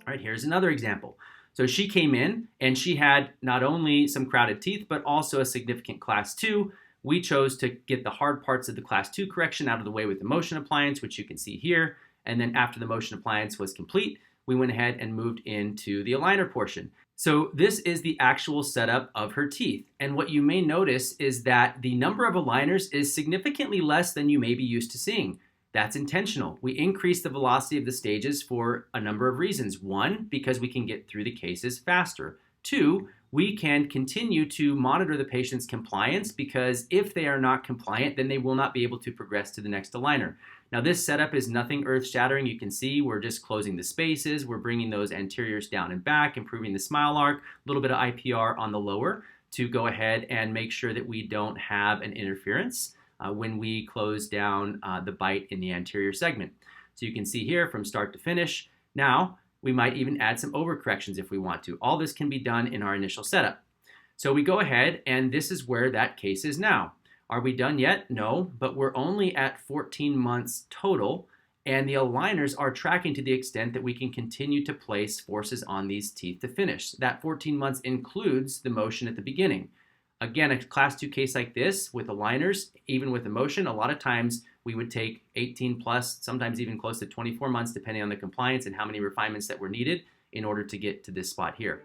All right, here's another example. So she came in and she had not only some crowded teeth, but also a significant class 2. We chose to get the hard parts of the class 2 correction out of the way with the motion appliance, which you can see here. And then after the motion appliance was complete, we went ahead and moved into the aligner portion. So this is the actual setup of her teeth. And what you may notice is that the number of aligners is significantly less than you may be used to seeing. That's intentional. We increase the velocity of the stages for a number of reasons. One, because we can get through the cases faster. Two, we can continue to monitor the patient's compliance, because if they are not compliant, then they will not be able to progress to the next aligner. Now, this setup is nothing earth-shattering. You can see we're just closing the spaces. We're bringing those anteriors down and back, improving the smile arc, a little bit of IPR on the lower to go ahead and make sure that we don't have an interference when we close down the bite in the anterior segment. So you can see here from start to finish. Now, we might even add some overcorrections if we want to. All this can be done in our initial setup. So we go ahead, and this is where that case is now. Are we done yet? No, but we're only at 14 months total, and the aligners are tracking to the extent that we can continue to place forces on these teeth to finish. That 14 months includes the motion at the beginning. Again, a class 2 case like this with aligners, even with emotion, a lot of times we would take 18 plus, sometimes even close to 24 months, depending on the compliance and how many refinements that were needed in order to get to this spot here.